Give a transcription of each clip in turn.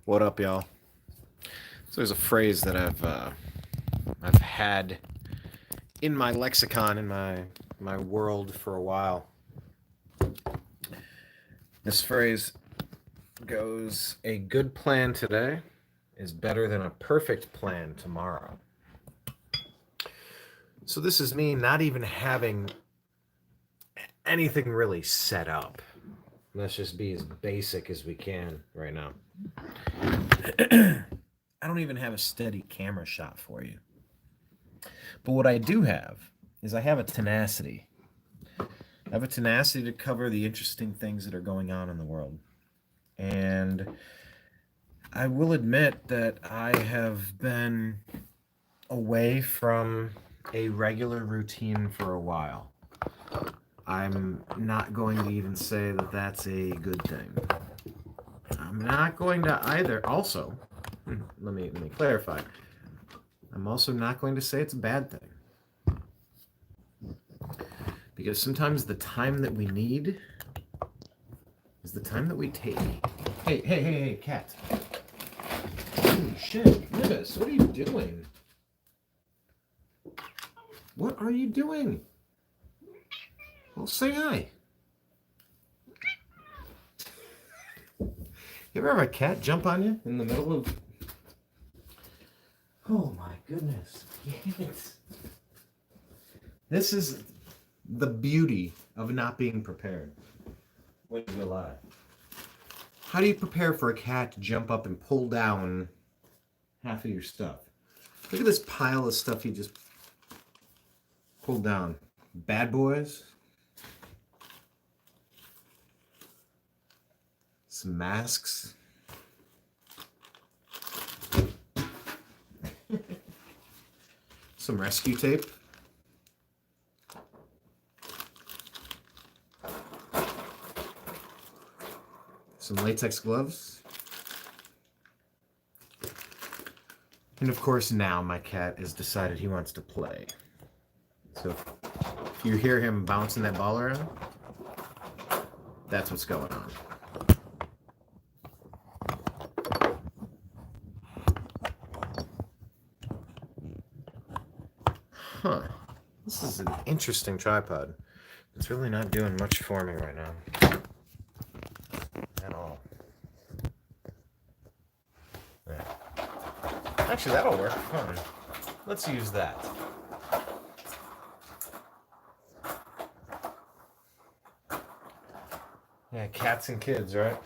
What up, y'all? So there's a phrase that I've had in my lexicon in my world for a while. This phrase goes: "A good plan today is better than a perfect plan tomorrow." So this is me not even having anything really set up. Let's just be as basic as we can right now. I don't even have a steady camera shot for you. But what I do have is I have a tenacity. I have a tenacity to cover the interesting things that are going on in the world. And I will admit that I have been away from a regular routine for a while. I'm not going to even say that that's a good thing. I'm not going to either. Also, let me clarify. I'm also not going to say it's a bad thing, because sometimes the time that we need is the time that we take. Hey, cat. Holy shit, Libis, what are you doing? What are you doing? Well, say hi. You ever have a cat jump on you in the middle of... Oh my goodness. Yes. This is the beauty of not being prepared when you're alive. How do you prepare for a cat to jump up and pull down half of your stuff? Look at this pile of stuff you just pulled down. Bad boys. Some masks. Some rescue tape. Some latex gloves. And of course now my cat has decided he wants to play. So if you hear him bouncing that ball around, that's what's going on. Huh. This is an interesting tripod. It's really not doing much for me right now. At all. Yeah. Actually, that'll work. Hold on. Let's use that. Yeah, cats and kids, right?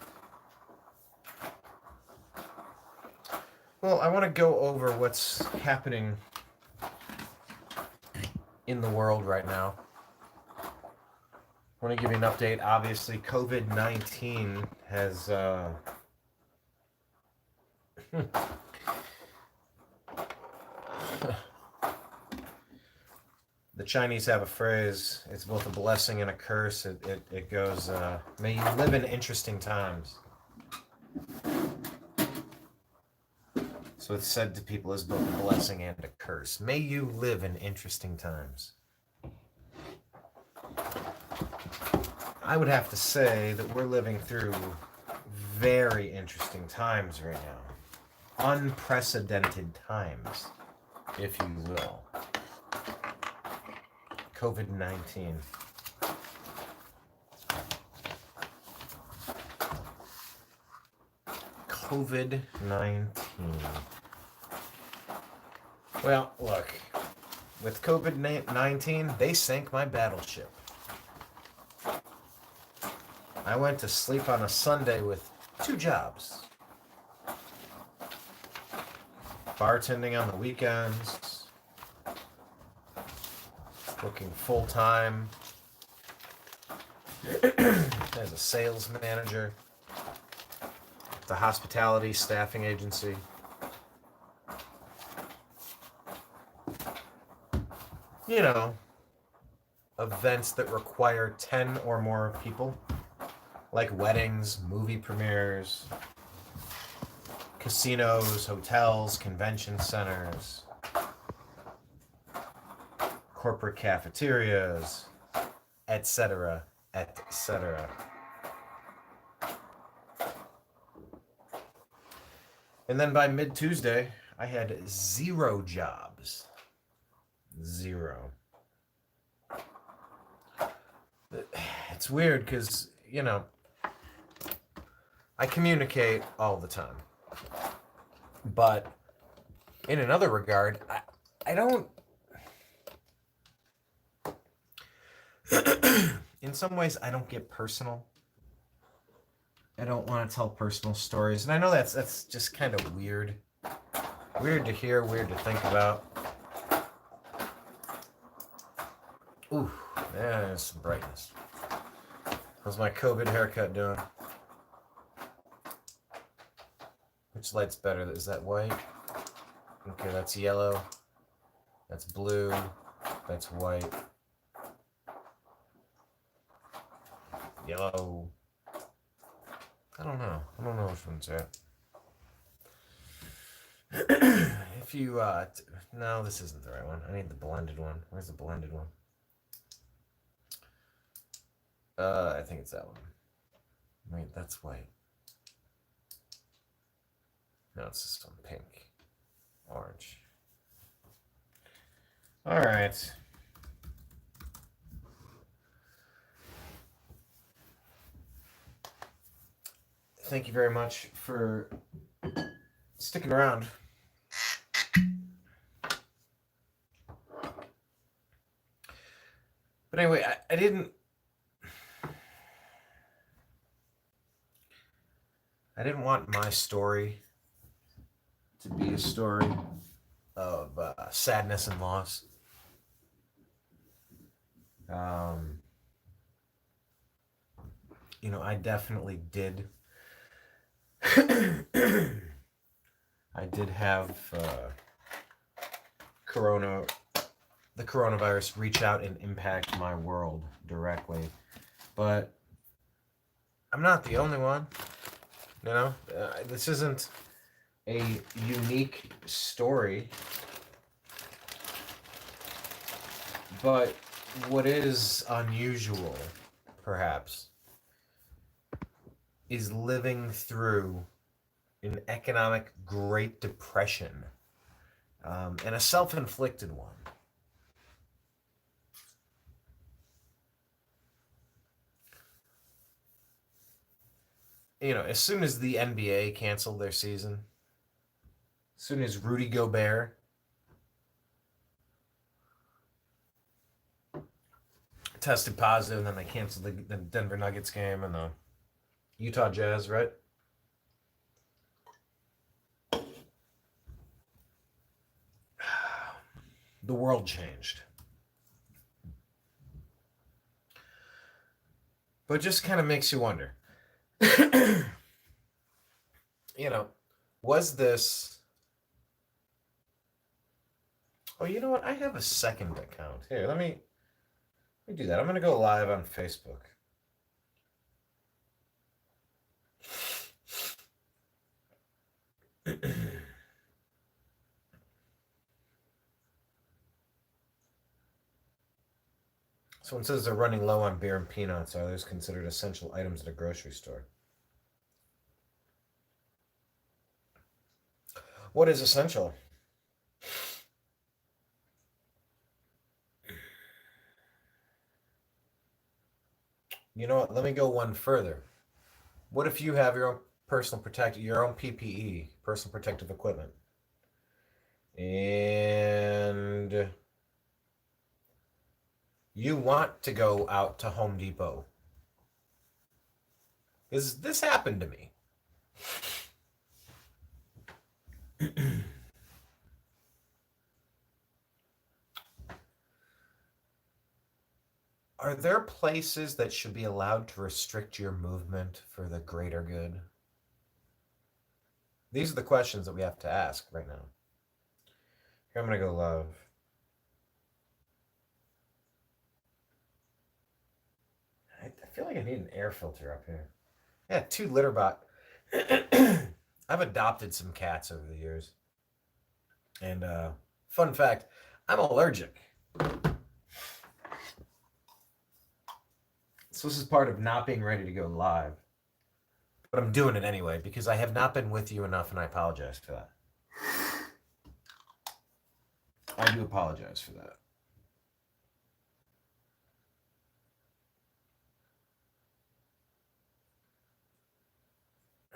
Well, I want to go over what's happening in the world right now. I want to give you an update. Obviously, COVID-19 has the Chinese have a phrase. It's both a blessing and a curse. It goes, may you live in interesting times. So it's said to people as both a blessing and a curse. May you live in interesting times. I would have to say that we're living through very interesting times right now. Unprecedented times, if you will. COVID-19. COVID-19. Well, look, with COVID-19, they sank my battleship. I went to sleep on a Sunday with 2 jobs. Bartending on the weekends, working full-time as a sales manager at the hospitality staffing agency. You know, events that require 10 or more people, like weddings, movie premieres, casinos, hotels, convention centers, corporate cafeterias, etc., etc. And then by mid Tuesday, I had 0 jobs. 0. It's weird because, I communicate all the time. But in another regard, I don't. In some ways, I don't get personal. I don't want to tell personal stories. And I know that's just kind of weird. Weird to hear, weird to think about. Ooh, yeah, there's some brightness. How's my COVID haircut doing? Which light's better? Is that white? Okay, that's yellow. That's blue. That's white. Yellow. I don't know which one's that. If you, no, this isn't the right one. I need the blended one. Where's the blended one? I think it's that one. Wait, that's white. No, it's just some pink. Orange. All right. Thank you very much for sticking around. But anyway, I didn't want my story to be a story of sadness and loss. I definitely did. I did have the coronavirus reach out and impact my world directly, but I'm not the only one. This isn't a unique story, but what is unusual, perhaps, is living through an economic Great Depression, and a self-inflicted one. As soon as the NBA canceled their season, as soon as Rudy Gobert tested positive, and then they canceled the Denver Nuggets game and the Utah Jazz, right? The world changed. But it just kind of makes you wonder. Was this... Oh, you know what? I have a second account. Here, let me do that. I'm going to go live on Facebook. Someone says they're running low on beer and peanuts. Are those considered essential items at a grocery store? What is essential? You know what? Let me go one further. What if you have your own your own PPE, personal protective equipment, and you want to go out to Home Depot? This happened to me. Are there places that should be allowed to restrict your movement for the greater good? These are the questions that we have to ask right now. Here, I'm going to go live. I feel like I need an air filter up here. Yeah, 2 litter box. I've adopted some cats over the years. And fun fact, I'm allergic. So this is part of not being ready to go live. But I'm doing it anyway because I have not been with you enough, and I apologize for that. I do apologize for that.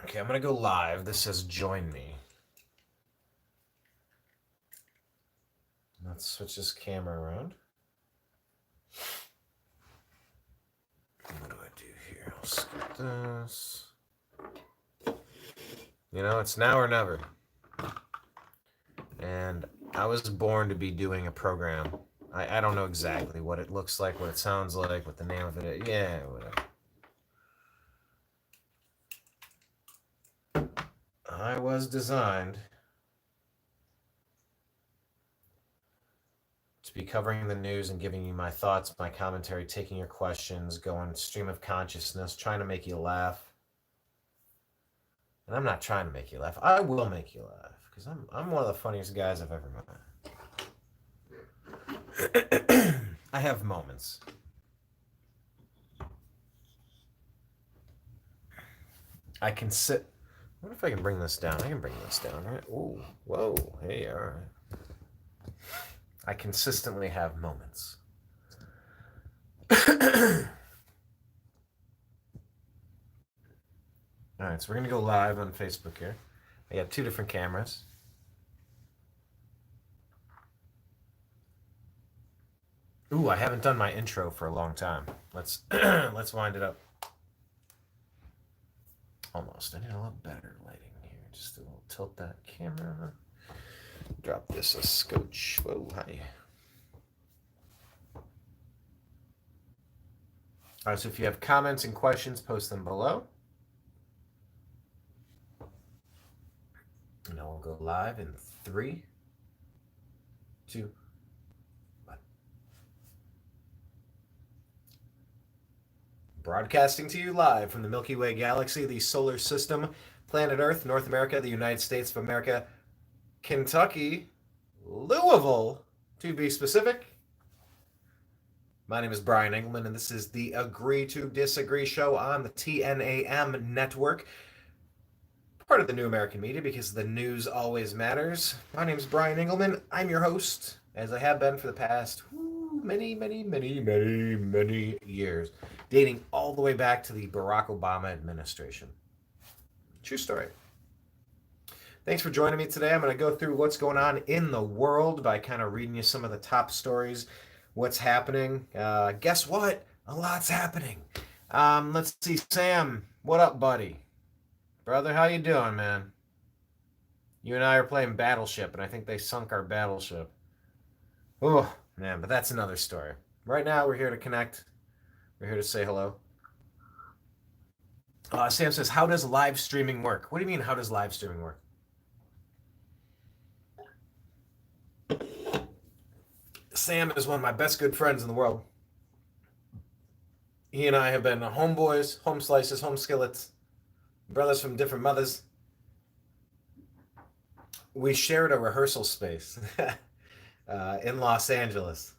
Okay, I'm going to go live. This says join me. Let's switch this camera around. What do I do here? I'll skip this. You know, it's now or never. And I was born to be doing a program. I don't know exactly what it looks like, what it sounds like, what the name of it is. Yeah, whatever. I was designed to be covering the news and giving you my thoughts, my commentary, taking your questions, going stream of consciousness, trying to make you laugh. And I'm not trying to make you laugh. I will make you laugh because I'm one of the funniest guys I've ever met. I have moments. I can sit. I wonder if I can bring this down. I can bring this down, right? Oh, whoa. Hey, all right. I consistently have moments. All right, so we're going to go live on Facebook here. I got two different cameras. Ooh, I haven't done my intro for a long time. Let's wind it up. Almost. I need a little better lighting here. Just a little tilt that camera. Drop this a scotch. Whoa, hi. All right, so if you have comments and questions, post them below. And now we'll go live in 3, 2, 1. Broadcasting to you live from the Milky Way galaxy, the solar system, planet Earth, North America, the United States of America, Kentucky, Louisville, to be specific. My name is Brian Engelman, and this is the Agree to Disagree show on the TNAM network. Part of the New American Media because the news always matters. My name is Brian Engelman. I'm your host, as I have been for the past many years, dating all the way back to the Barack Obama administration. True story. Thanks for joining me today. I'm going to go through what's going on in the world by kind of reading you some of the top stories, what's happening. Guess what? A lot's happening. Let's see. Sam, what up, buddy? Brother, how you doing, man? You and I are playing Battleship, and I think they sunk our battleship. Oh, man, but that's another story. Right now, we're here to connect. We're here to say hello. Sam says, how does live streaming work? What do you mean, how does live streaming work? Sam is one of my best good friends in the world. He and I have been homeboys, home slices, home skillets, brothers from different mothers. We shared a rehearsal space in Los Angeles.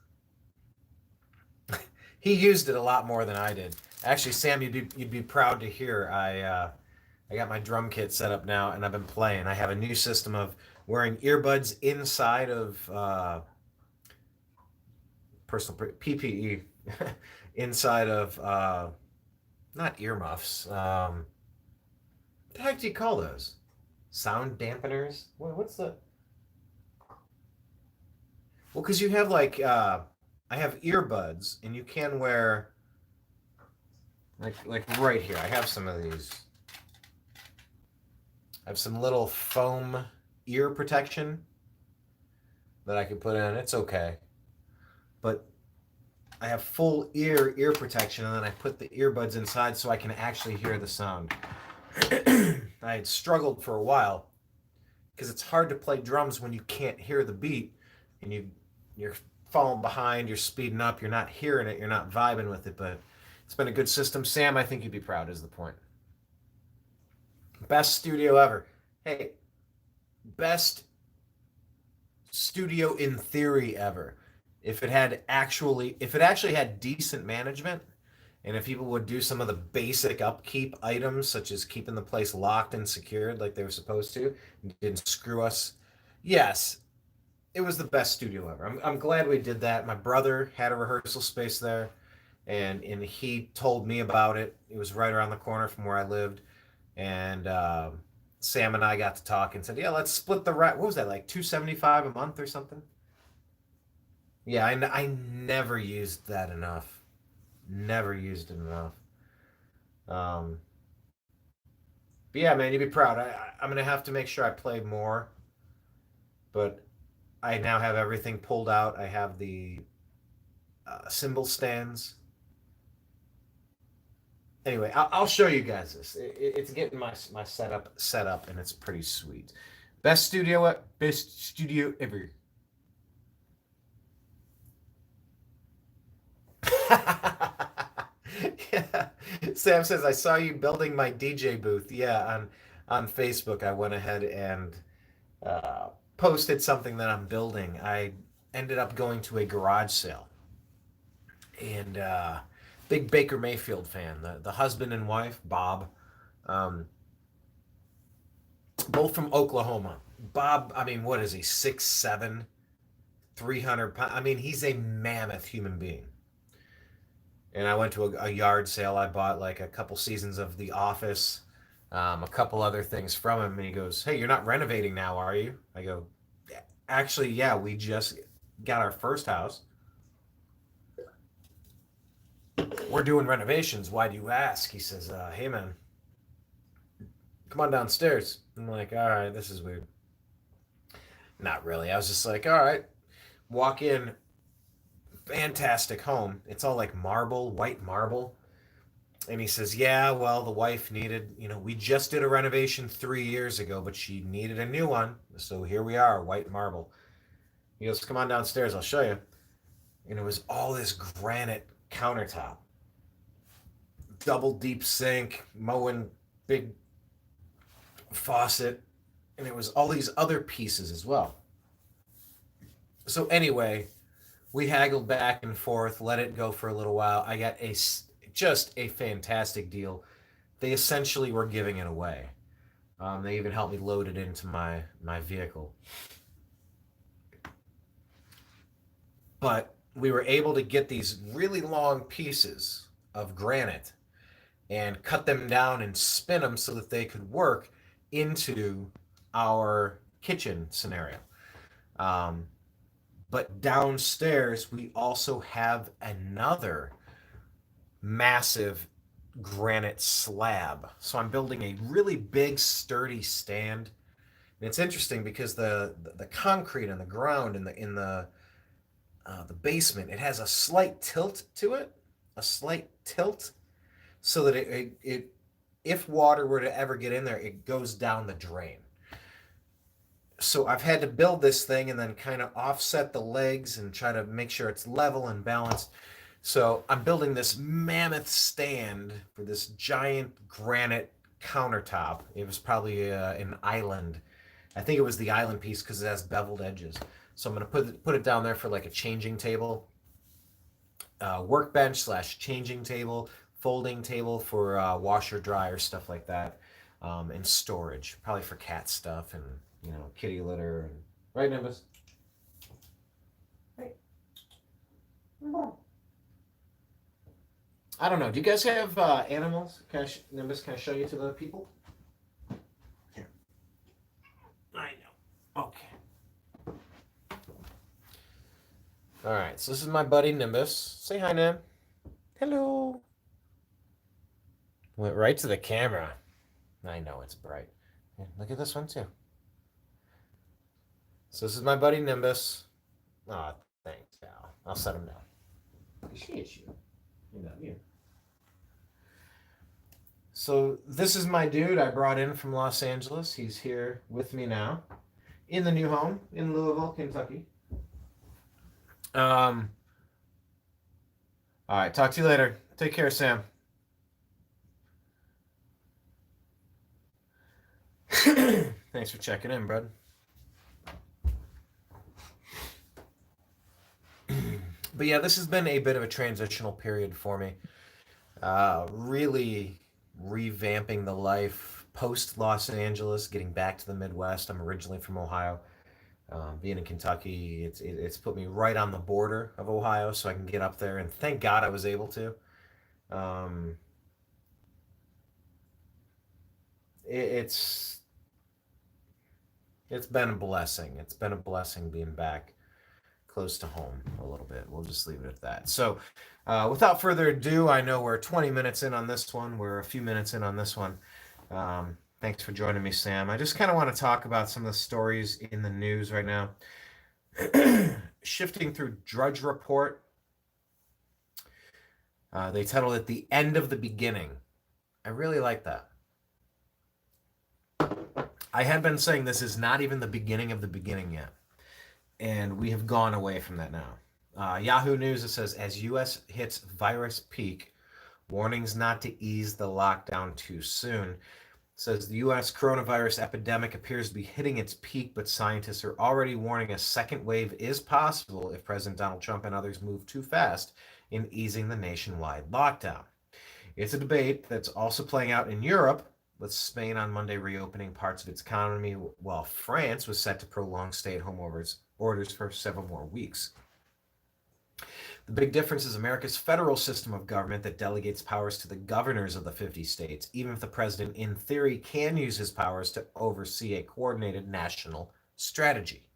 He used it a lot more than I did. Actually, Sam, you'd be proud to hear I got my drum kit set up now, and I've been playing. I have a new system of wearing earbuds inside of personal PPE, inside of not earmuffs. What the heck do you call those? Sound dampeners? What's the? Well, because you have like I have earbuds, and you can wear like right here. I have some of these. I have some little foam ear protection that I could put in. It's okay, but I have full ear protection, and then I put the earbuds inside so I can actually hear the sound. I had struggled for a while because it's hard to play drums when you can't hear the beat and you're falling behind, you're speeding up, you're not hearing it, you're not vibing with it, but it's been a good system. Sam, I think you'd be proud is the point. Best studio ever. Hey, best studio in theory ever. If it actually had decent management And if people would do some of the basic upkeep items, such as keeping the place locked and secured like they were supposed to, and didn't screw us, yes, it was the best studio ever. I'm glad we did that. My brother had a rehearsal space there, and he told me about it. It was right around the corner from where I lived, and Sam and I got to talk and said, "Yeah, let's split the rent." What was that, like 275 a month or something? Yeah, I never used that enough. Never used it enough. Um, but yeah, man, you'd be proud. I'm gonna have to make sure I play more, but I now have everything pulled out. I have the cymbal stands. Anyway, I'll show you guys this. It's getting my setup set up, and it's pretty sweet. Best studio ever. Yeah. Sam says I saw you building my DJ booth. Yeah, on Facebook, I went ahead and posted something that I'm building. I ended up going to a garage sale, and big Baker Mayfield fan. The husband and wife, Bob, um, both from Oklahoma. Bob, I mean, what is he? 6'7", 300 pounds. I mean, he's a mammoth human being. And I went to a yard sale. I bought like a couple seasons of The Office, a couple other things from him. And he goes, "Hey, you're not renovating now, are you?" I go, "Actually, yeah, we just got our first house. We're doing renovations. Why do you ask?" He says, "Hey, man, come on downstairs." I'm like, "All right, this is weird." Not really. I was just like, "All right." Walk in, fantastic home. It's all like marble, white marble. And he says, "Yeah, well, the wife needed, we just did a renovation 3 years ago, but she needed a new one. So here we are, white marble." He goes, "Come on downstairs, I'll show you." And it was all this granite countertop, double deep sink, mowing, big faucet, and it was all these other pieces as well. So anyway, we haggled back and forth, let it go for a little while. I got just a fantastic deal. They essentially were giving it away. They even helped me load it into my vehicle. But we were able to get these really long pieces of granite and cut them down and spin them so that they could work into our kitchen scenario. Um, but downstairs, we also have another massive granite slab. So I'm building a really big, sturdy stand. And it's interesting because the concrete on the ground in the basement, it has a slight tilt to it, a slight tilt, so that it if water were to ever get in there, it goes down the drain. So I've had to build this thing and then kind of offset the legs and try to make sure it's level and balanced. So I'm building this mammoth stand for this giant granite countertop. It was probably an island. I think it was the island piece because it has beveled edges. So I'm going to put it down there for like a changing table, workbench slash changing table, folding table for washer, dryer, stuff like that, and storage, probably for cat stuff and kitty litter. And right, Nimbus? Right. I don't know. Do you guys have animals? Nimbus, can I show you to the people? Here. I know. Okay. All right. So this is my buddy Nimbus. Say hi, Nim. Hello. Went right to the camera. I know it's bright. Here, look at this one too. So this is my buddy Nimbus. Oh, thanks, Al. I'll set him down. Appreciate you. You know you. So this is my dude I brought in from Los Angeles. He's here with me now in the new home in Louisville, Kentucky. All right, talk to you later. Take care, Sam. Thanks for checking in, bud. But yeah, this has been a bit of a transitional period for me. Really revamping the life post Los Angeles, getting back to the Midwest. I'm originally from Ohio. Being in Kentucky, it's put me right on the border of Ohio, so I can get up there. And thank God I was able to. Um, it's it's been a blessing. It's been a blessing being back close to home a little bit. We'll just leave it at that. So, without further ado, I know we're 20 minutes in on this one. We're a few minutes in on this one. Thanks for joining me, Sam. I just kind of want to talk about some of the stories in the news right now. Shifting through Drudge Report, they titled it "The End of the Beginning." I really like that. I had been saying this is not even the beginning of the beginning yet, and we have gone away from that now. Yahoo News, it says, as U.S. hits virus peak, warnings not to ease the lockdown too soon. It says the U.S. coronavirus epidemic appears to be hitting its peak, but scientists are already warning a second wave is possible if President Donald Trump and others move too fast in easing the nationwide lockdown. It's a debate that's also playing out in Europe, with Spain on Monday reopening parts of its economy, while France was set to prolong stay-at-home orders for several more weeks. The big difference is America's federal system of government that delegates powers to the governors of the 50 states, even if the president, in theory, can use his powers to oversee a coordinated national strategy.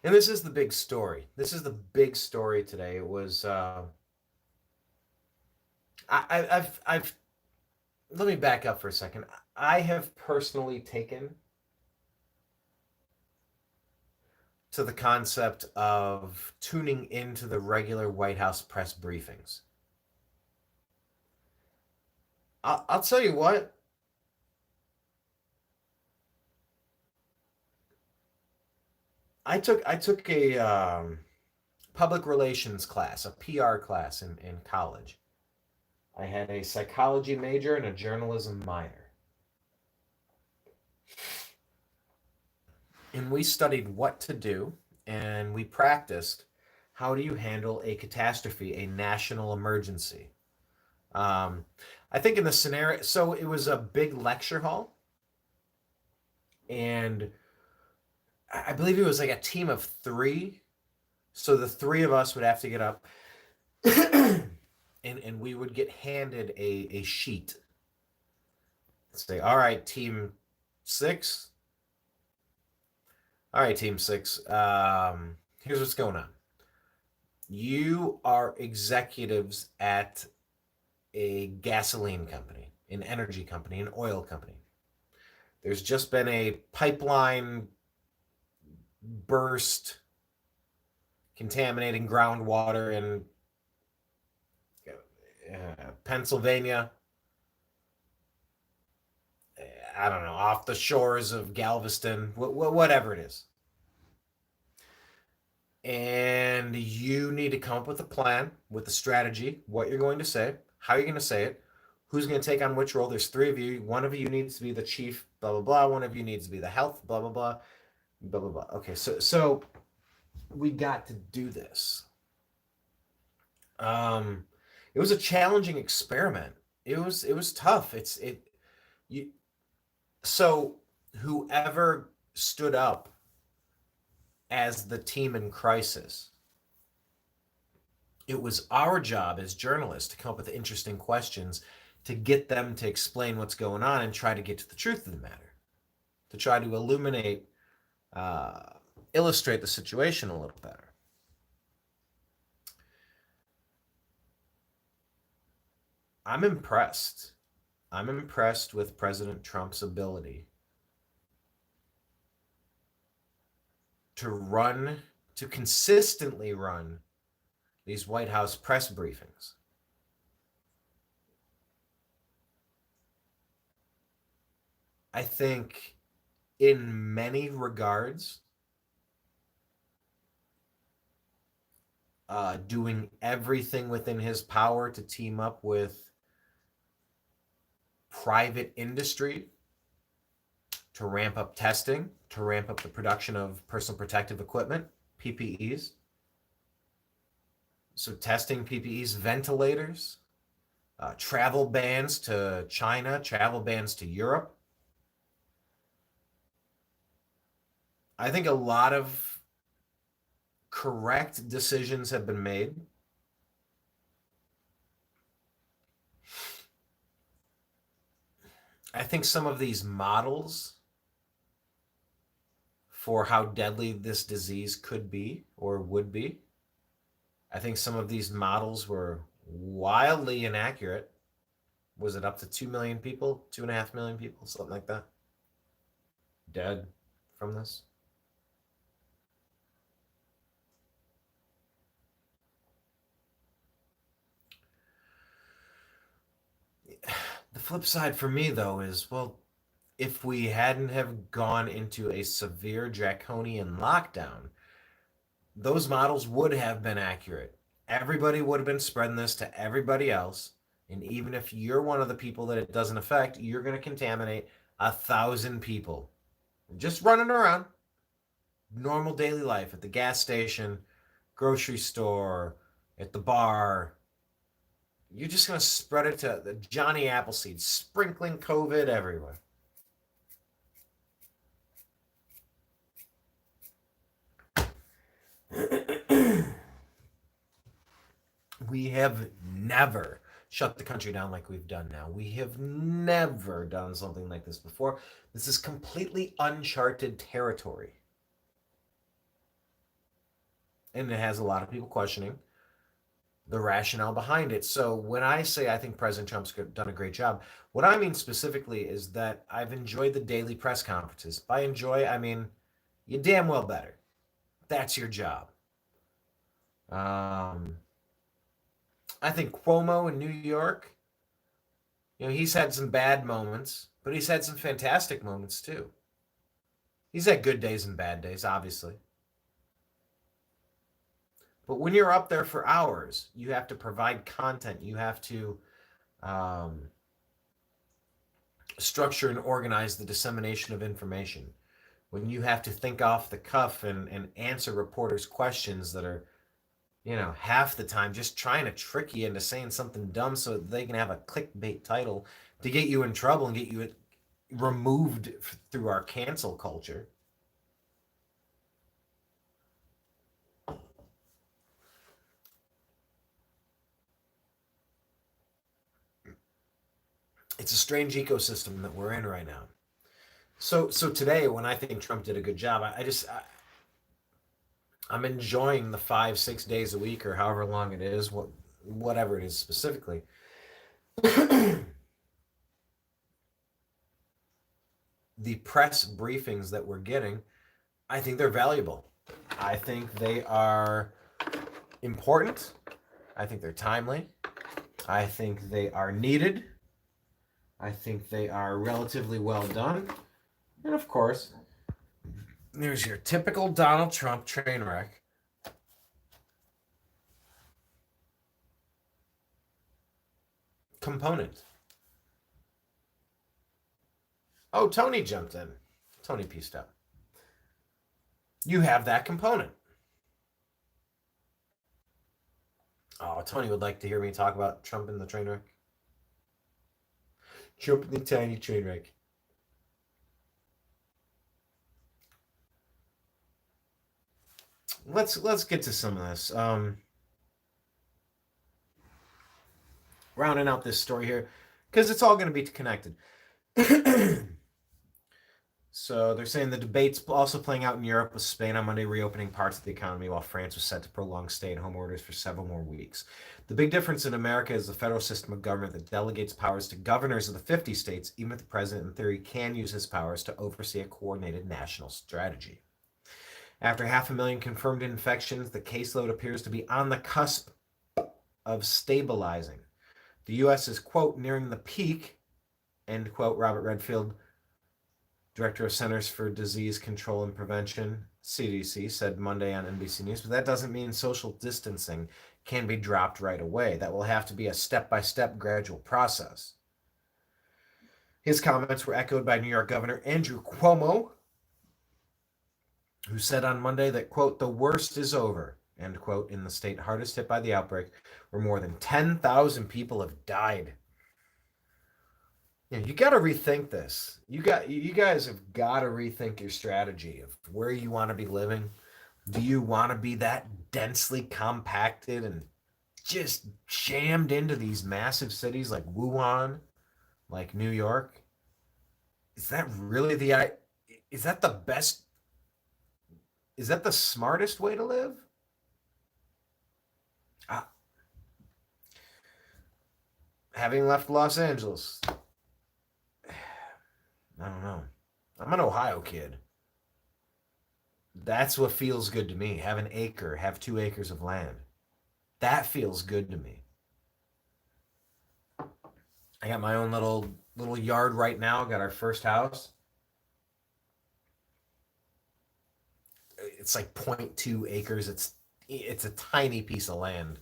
And this is the big story. This is the big story today. It was I've let me back up for a second. I have personally taken to the concept of tuning into the regular White House press briefings. I'll tell you what. I took a public relations class, a PR class in college. I had a psychology major and a journalism minor. And we studied what to do, and we practiced how do you handle a catastrophe, a national emergency. Um, I think in the scenario, so it was a big lecture hall, and I believe it was like a team of three. So the three of us would have to get up, and we would get handed a sheet. Say, all right, team six. All right, team six. Here's what's going on. You are executives at a gasoline company, an energy company, an oil company. There's just been a pipeline burst contaminating groundwater in Pennsylvania. I don't know, off the shores of Galveston, whatever it is. And you need to come up with a plan, with a strategy, what you're going to say, how you're going to say it, who's going to take on which role. There's three of you. One of you needs to be the chief, blah, blah, blah. One of you needs to be the health, blah, blah, blah, blah, blah, blah. Okay, so we got to do this. Um, it was a challenging experiment. It was tough. You so whoever stood up as the team in crisis, it was our job as journalists to come up with interesting questions to get them to explain what's going on and try to get to the truth of the matter, to try to illuminate, uh, illustrate the situation a little better. I'm impressed. I'm impressed with President Trump's ability to run, to consistently run these White House press briefings. I think in many regards, doing everything within his power to team up with private industry to ramp up testing, to ramp up the production of personal protective equipment, PPEs. So testing PPEs, ventilators, travel bans to China, travel bans to Europe. I think a lot of correct decisions have been made. I think some of these models for how deadly this disease could be or would be, I think some of these models were wildly inaccurate. Was it up to 2 million people, 2.5 million people, something like that, dead from this? The flip side for me, though, is, well, if we hadn't have gone into a severe draconian lockdown, those models would have been accurate. Everybody would have been spreading this to everybody else. And even if you're one of the people that it doesn't affect, you're going to contaminate 1,000 people just running around normal daily life at the gas station, grocery store, at the bar. You're just going to spread it to the Johnny Appleseed, sprinkling COVID everywhere. We have never shut the country down like we've done now. We have never done something like this before. This is completely uncharted territory. And it has a lot of people questioning the rationale behind it. So when I say I think President Trump's done a great job, what I mean specifically is that I've enjoyed the daily press conferences. By enjoy, I mean you damn well better. That's your job. I think Cuomo in New York, he's had some bad moments, but he's had some fantastic moments too. He's had good days and bad days, obviously. But when you're up there for hours, you have to provide content. You have to structure and organize the dissemination of information. When you have to think off the cuff and answer reporters' questions that are, half the time just trying to trick you into saying something dumb so that they can have a clickbait title to get you in trouble and get you removed through our cancel culture. It's a strange ecosystem that we're in right now. So today, when I think Trump did a good job, I'm enjoying the 5-6 days a week or however long it is, whatever it is specifically. The press briefings that we're getting, I think they're valuable. I think they are important. I think they're timely. I think they are needed. I think they are relatively well done. And of course, there's your typical Donald Trump train wreck. Component. Oh, Tony jumped in. Tony pieced up. You have that component. Oh, Tony would like to hear me talk about Trump in the train wreck. Trump in the tiny train wreck. Let's get to some of this. Rounding out this story here, because it's all going to be connected. So they're saying the debate's also playing out in Europe, with Spain on Monday reopening parts of the economy, while France was set to prolong stay-at-home orders for several more weeks. The big difference in America is the federal system of government that delegates powers to governors of the 50 states, even if the president, in theory, can use his powers to oversee a coordinated national strategy. After 500,000 confirmed infections, the caseload appears to be on the cusp of stabilizing. The U.S. is, quote, nearing the peak, end quote. Robert Redfield, Director of Centers for Disease Control and Prevention, CDC, said Monday on NBC News. But that doesn't mean social distancing can be dropped right away. That will have to be a step-by-step gradual process. His comments were echoed by New York Governor Andrew Cuomo, who said on Monday that, quote, the worst is over, end quote, in the state hardest hit by the outbreak, where more than 10,000 people have died. You got to rethink this. You guys have got to rethink your strategy of where you want to be living. Do you want to be that densely compacted and just jammed into these massive cities like Wuhan, like New York? Is that really is that the best? Is that the smartest way to live? Uh, Having left Los Angeles, I don't know. I'm an Ohio kid. That's what feels good to me. Have an acre, have 2 acres of land. That feels good to me. I got my own little yard right now. Got our first house. It's like 0.2 acres. It's a tiny piece of land.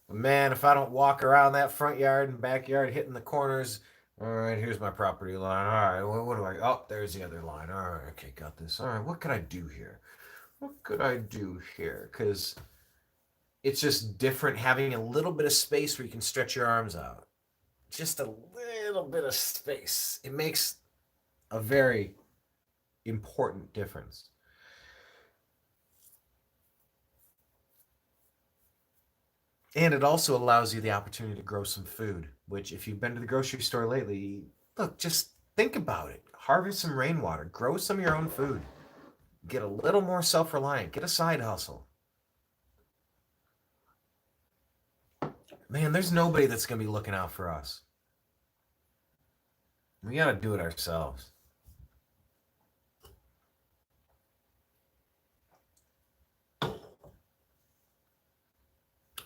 But man, if I don't walk around that front yard and backyard hitting the corners, all right, here's my property line. All right, what do I? Oh, there's the other line. All right, okay, got this. All right, what could I do here? What could I do here? Because it's just different having a little bit of space where you can stretch your arms out. Just a little bit of space. It makes a very important difference. And it also allows you the opportunity to grow some food, which if you've been to the grocery store lately, look, just think about it. Harvest some rainwater, grow some of your own food, get a little more self-reliant, get a side hustle. Man, there's nobody that's going to be looking out for us. We got to do it ourselves.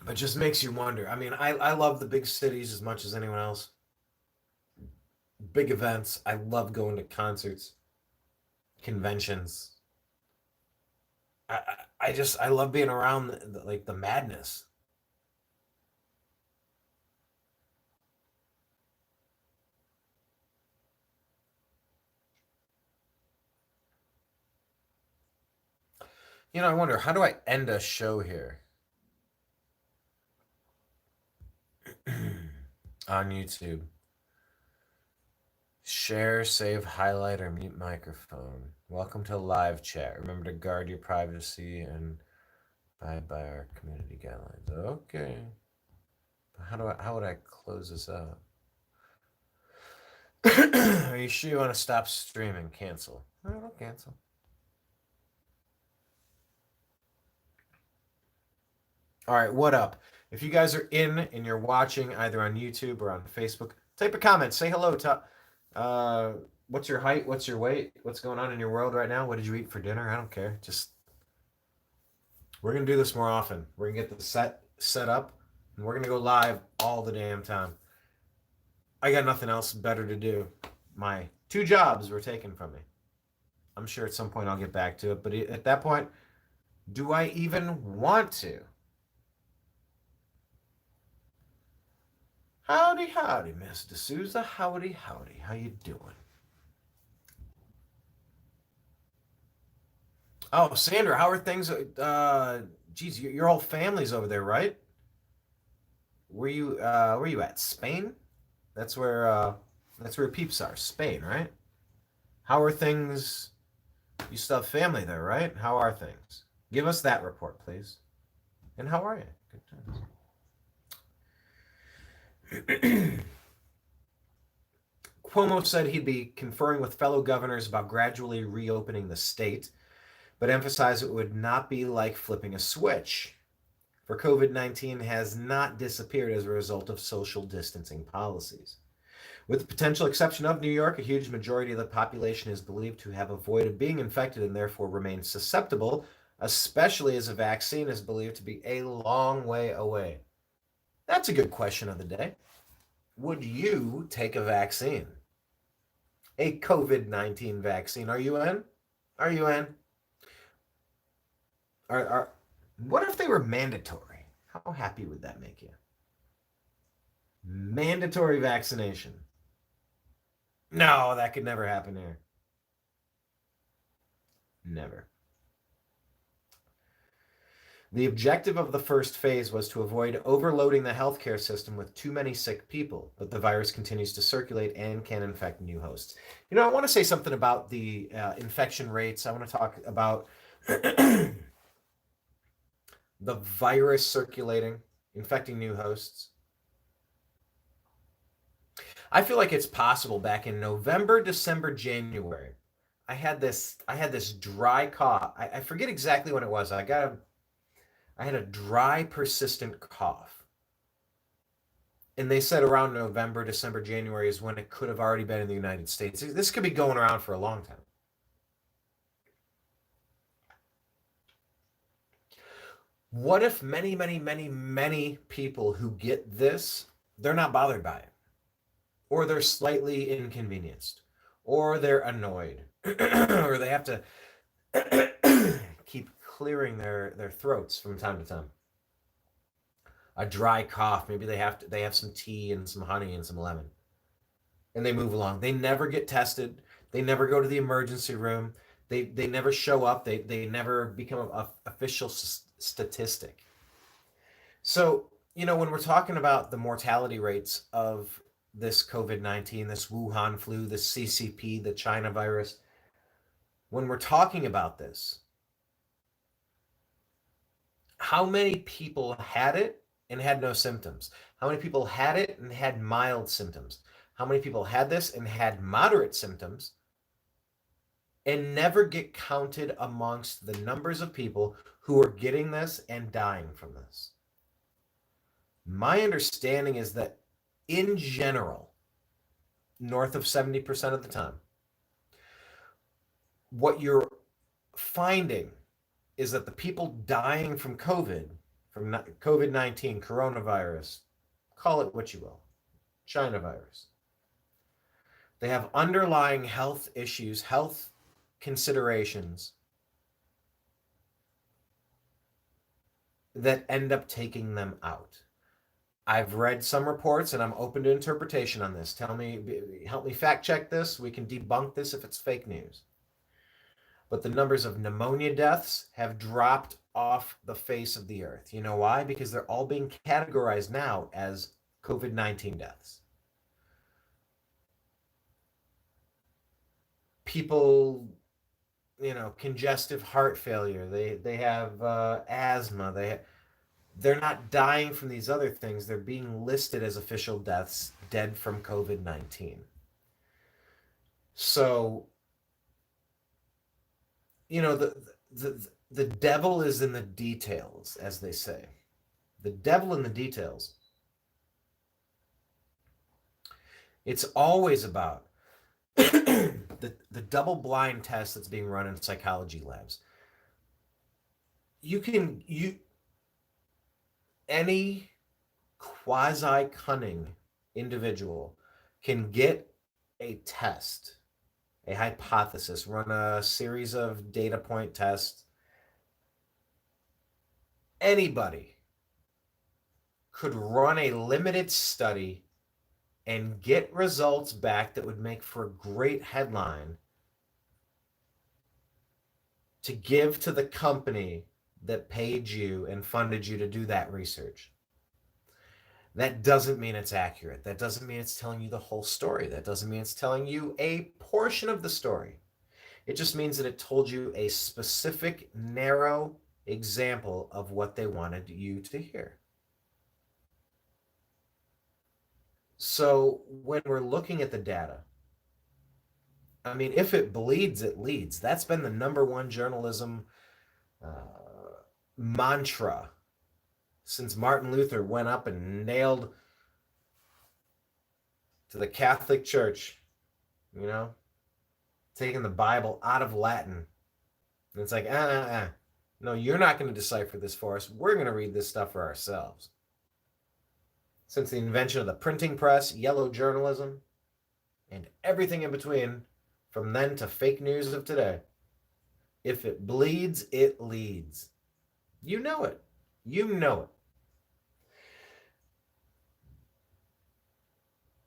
But just makes you wonder. I mean, I love the big cities as much as anyone else. Big events. I love going to concerts, conventions. I love being around like the madness. I wonder, how do I end a show here? On YouTube. Share, save, highlight, or mute microphone. Welcome to live chat. Remember to guard your privacy and abide by our community guidelines. Okay. How would I close this out? Are you sure you want to stop streaming? Cancel. No, don't cancel. All right, what up? If you guys are in and you're watching either on YouTube or on Facebook, type a comment. Say hello. What's your height? What's your weight? What's going on in your world right now? What did you eat for dinner? I don't care. We're gonna do this more often. We're gonna get the set up, and we're gonna go live all the damn time. I got nothing else better to do. My 2 jobs were taken from me. I'm sure at some point I'll get back to it, but at that point, do I even want to? Howdy, howdy, Miss D'Souza. Howdy, howdy. How you doing? Oh, Sandra, how are things? Geez, your whole family's over there, right? Where you at? Spain? That's where peeps are. Spain, right? How are things? You still have family there, right? How are things? Give us that report, please. And how are you? Good times. Cuomo said he'd be conferring with fellow governors about gradually reopening the state, but emphasized it would not be like flipping a switch. For COVID-19 has not disappeared as a result of social distancing policies. With the potential exception of New York, a huge majority of the population is believed to have avoided being infected and therefore remain susceptible, especially as a vaccine is believed to be a long way away. That's a good question of the day. Would you take a vaccine? A COVID-19 vaccine. Are you in? Are you in? What if they were mandatory? How happy would that make you? Mandatory vaccination. No, that could never happen here. Never. The objective of the first phase was to avoid overloading the healthcare system with too many sick people, but the virus continues to circulate and can infect new hosts. You know, I want to say something about the infection rates. I want to talk about the virus circulating, infecting new hosts. I feel like it's possible back in November, December, January. I had this dry cough. I forget exactly when it was. I had a dry, persistent cough. And they said around November, December, January is when it could have already been in the United States. This could be going around for a long time. What if many, many, many, many people who get this, they're not bothered by it? Or they're slightly inconvenienced, or they're annoyed, or they have to keep clearing their throats from time to time. A dry cough, maybe they have some tea and some honey and some lemon, and they move along. They never get tested. They never go to the emergency room. They never show up. They never become an official statistic. So, you know, when we're talking about the mortality rates of this COVID-19, this Wuhan flu, this CCP, the China virus, when we're talking about this, how many people had it and had no symptoms? How many people had it and had mild symptoms? How many people had this and had moderate symptoms and never get counted amongst the numbers of people who are getting this and dying from this? My understanding is that in general, north of 70% of the time, what you're finding is that the people dying from COVID-19, coronavirus, call it what you will, China virus, they have underlying health issues, health considerations that end up taking them out. I've read some reports and I'm open to interpretation on this. Help me fact check this. We can debunk this if it's fake news. But the numbers of pneumonia deaths have dropped off the face of the earth. You know why? Because they're all being categorized now as COVID-19 deaths. People, you know, congestive heart failure. They have asthma. They're not dying from these other things. They're being listed as official deaths, dead from COVID-19. So, you know, the devil is in the details, as they say. The devil in the details. It's always about the double-blind test that's being run in psychology labs. Any quasi-cunning individual can get a test, a hypothesis, run a series of data point tests. Anybody could run a limited study and get results back that would make for a great headline to give to the company that paid you and funded you to do that research. That doesn't mean it's accurate. That doesn't mean it's telling you the whole story. That doesn't mean it's telling you a portion of the story. It just means that it told you a specific, narrow example of what they wanted you to hear. So when we're looking at the data, I mean, if it bleeds, it leads. That's been the number one journalism mantra since Martin Luther went up and nailed to the Catholic Church, you know, taking the Bible out of Latin. And it's like, no, you're not going to decipher this for us. We're going to read this stuff for ourselves. Since the invention of the printing press, yellow journalism, and everything in between, from then to fake news of today, if it bleeds, it leads. You know it. You know it.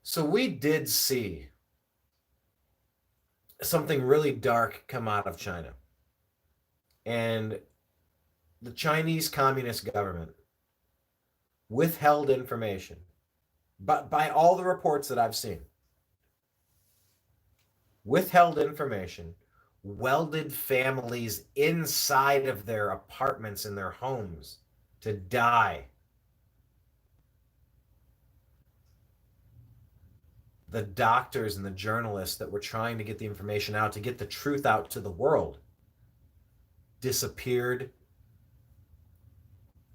So we did see something really dark come out of China. And the Chinese Communist government withheld information, but by all the reports that I've seen, withheld information, welded families inside of their apartments and their homes to die. The doctors and the journalists that were trying to get the information out, to get the truth out to the world, disappeared,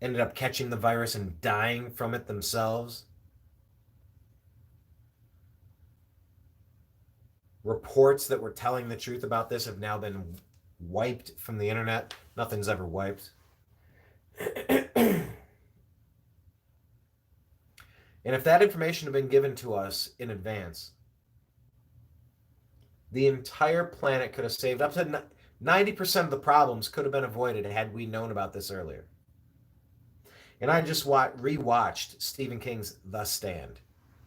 ended up catching the virus and dying from it themselves. Reports that were telling the truth about this have now been wiped from the internet. Nothing's ever wiped. And if that information had been given to us in advance, the entire planet could have saved up to 90% of the problems could have been avoided had we known about this earlier. And I just rewatched Stephen King's The Stand.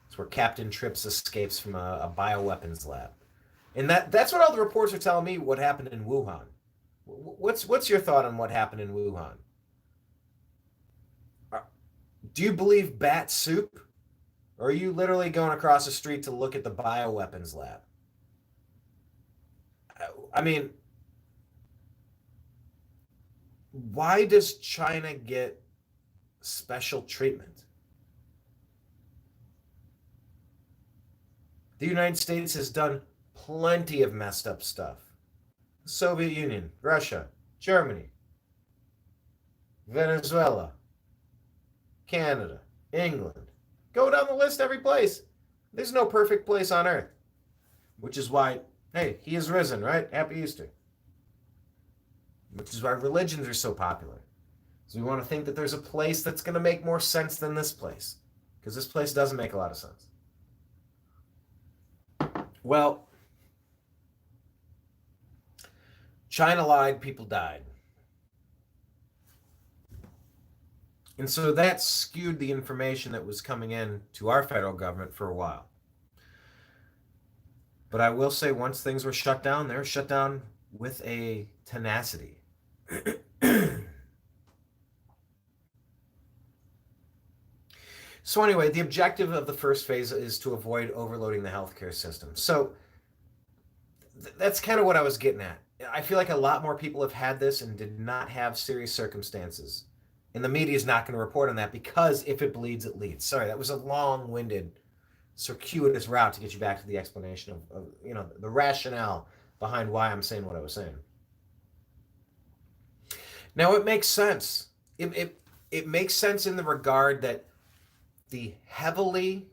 It's where Captain Trips escapes from a bioweapons lab. And that's what all the reports are telling me what happened in Wuhan. What's your thought on what happened in Wuhan? Do you believe bat soup? Or are you literally going across the street to look at the bioweapons lab? I mean, why does China get special treatment? The United States has done plenty of messed up stuff. The Soviet Union, Russia, Germany, Venezuela, Canada, England. Go down the list, every place. There's no perfect place on earth. Which is why, hey, he is risen, right? Happy Easter. Which is why religions are so popular. So we want to think that there's a place that's going to make more sense than this place. Because this place doesn't make a lot of sense. Well, China lied, people died. And so that skewed the information that was coming in to our federal government for a while. But I will say, once things were shut down, they were shut down with a tenacity. So anyway, the objective of the first phase is to avoid overloading the healthcare system. So that's kind of what I was getting at. I feel like a lot more people have had this and did not have serious circumstances. And the media is not going to report on that because if it bleeds, it leads. Sorry, that was a long-winded, circuitous route to get you back to the explanation of the rationale behind why I'm saying what I was saying. Now, it makes sense. It makes sense in the regard that the highly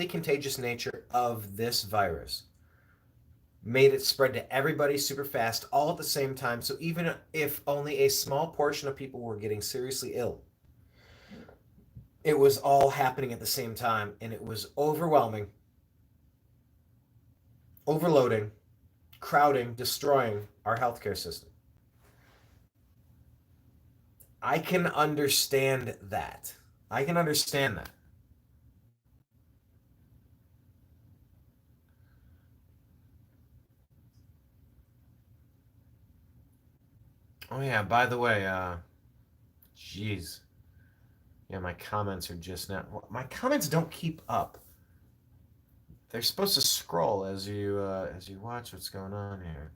contagious nature of this virus made it spread to everybody super fast, all at the same time. So even if only a small portion of people were getting seriously ill, it was all happening at the same time, and it was overwhelming, overloading, crowding, destroying our healthcare system. I can understand that. I can understand that. Oh yeah, by the way, jeez. Yeah, my comments are just now. My comments don't keep up. They're supposed to scroll as you watch what's going on here.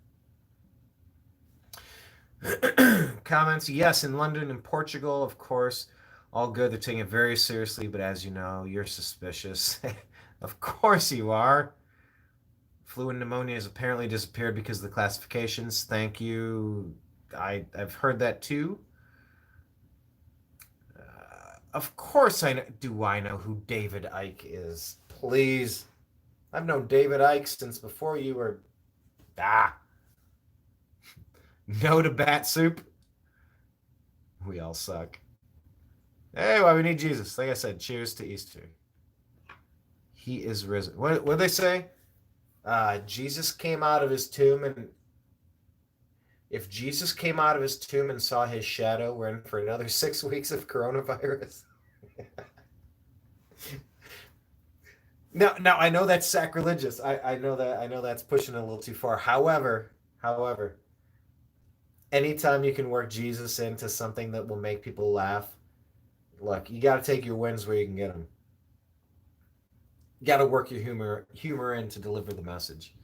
Comments, yes, in London and Portugal, of course, all good. They're taking it very seriously, but as you know, you're suspicious. Of course you are. Flu and pneumonia has apparently disappeared because of the classifications. Thank you. I've heard that too. Of course I know. Do I know who David Icke is? Please. I've known David Icke since before you were... No to bat soup. We all suck. Hey, why we need Jesus? Like I said, cheers to Easter. He is risen. What did they say? Jesus came out of his tomb, and if Jesus came out of his tomb and saw his shadow, we're in for another 6 weeks of coronavirus. Now I know that's sacrilegious. I know that's pushing it a little too far. However, anytime you can work Jesus into something that will make people laugh, look, you got to take your wins where you can get them. You got to work your humor in to deliver the message.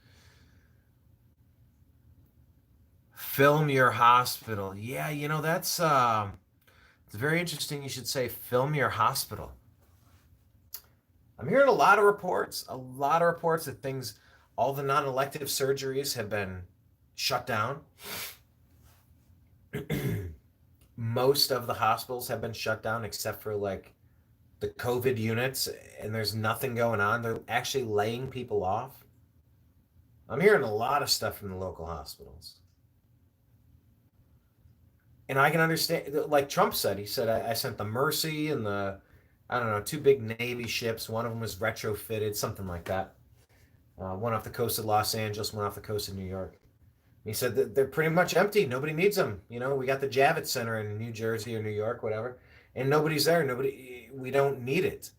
Film your hospital. Yeah, that's it's very interesting you should say film your hospital. I'm hearing a lot of reports that things, all the non-elective surgeries have been shut down. Most of the hospitals have been shut down except for like the COVID units, and there's nothing going on. They're actually laying people off. I'm hearing a lot of stuff from the local hospitals. And I can understand, like Trump said, he said, I sent the Mercy and the, I don't know, two big Navy ships. One of them was retrofitted, something like that. One off the coast of Los Angeles, one off the coast of New York. He said that they're pretty much empty. Nobody needs them. We got the Javits Center in New Jersey or New York, whatever, and nobody's there. We don't need it.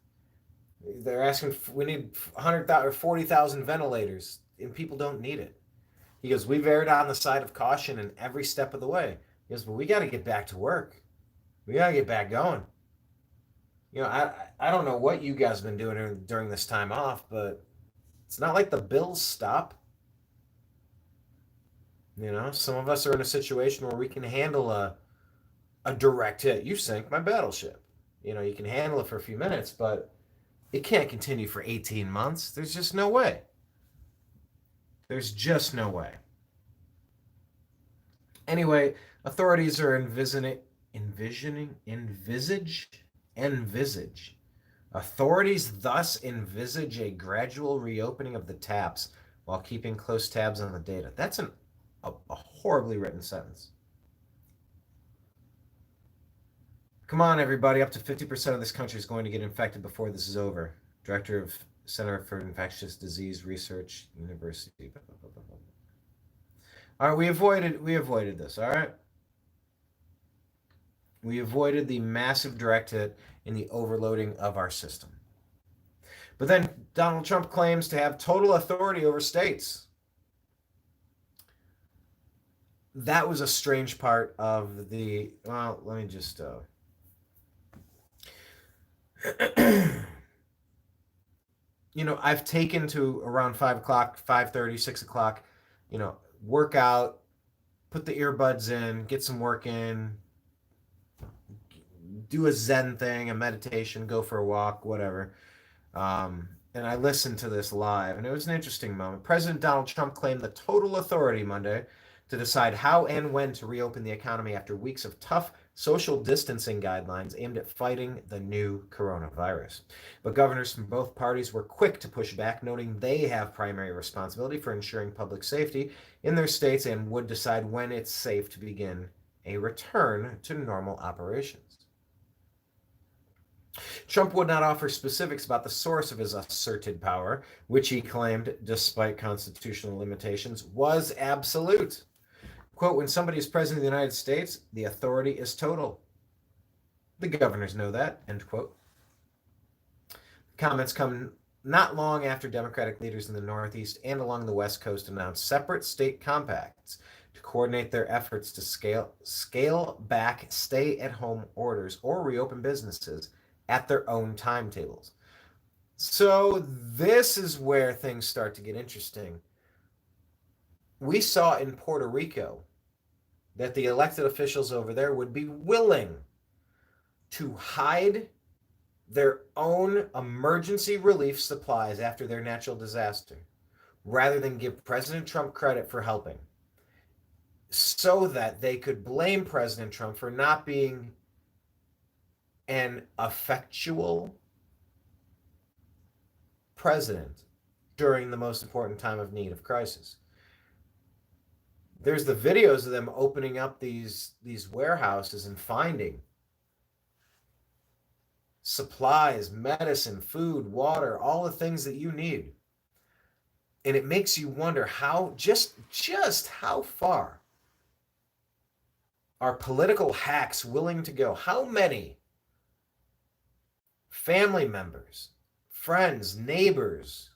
They're asking, we need 100,000 or 40,000 ventilators, and people don't need it. He goes, we've erred on the side of caution in every step of the way. He goes, but we got to get back to work. We got to get back going. I don't know what you guys have been doing during this time off, but it's not like the bills stop. Some of us are in a situation where we can handle a direct hit. You sank my battleship. You can handle it for a few minutes, but it can't continue for 18 months. There's just no way. There's just no way. Anyway, authorities are envisage. Authorities thus envisage a gradual reopening of the taps while keeping close tabs on the data. That's a horribly written sentence. Come on, everybody. Up to 50% of this country is going to get infected before this is over. Director of Center for Infectious Disease Research, University. All right, we avoided this, all right? We avoided the massive direct hit in the overloading of our system. But then Donald Trump claims to have total authority over states. That was a strange part of the, well, let me just, I've taken to around 5 o'clock, 5:30, 6 o'clock, work out, put the earbuds in, get some work in, do a Zen thing, a meditation, go for a walk, whatever. And I listened to this live, and it was an interesting moment. President Donald Trump claimed the total authority Monday to decide how and when to reopen the economy after weeks of tough social distancing guidelines aimed at fighting the new coronavirus. But governors from both parties were quick to push back, noting they have primary responsibility for ensuring public safety in their states and would decide when it's safe to begin a return to normal operations. Trump would not offer specifics about the source of his asserted power, which he claimed, despite constitutional limitations, was absolute. Quote, when somebody is president of the United States, the authority is total. The governors know that, end quote. Comments come not long after Democratic leaders in the Northeast and along the West Coast announced separate state compacts to coordinate their efforts to scale back stay-at-home orders or reopen businesses at their own timetables. So this is where things start to get interesting. We saw in Puerto Rico that the elected officials over there would be willing to hide their own emergency relief supplies after their natural disaster, rather than give President Trump credit for helping, so that they could blame President Trump for not being an effectual president during the most important time of need, of crisis. There's the videos of them opening up these warehouses and finding supplies, medicine, food, water, all the things that you need. And it makes you wonder how just how far are political hacks willing to go? How many family members, friends, neighbors,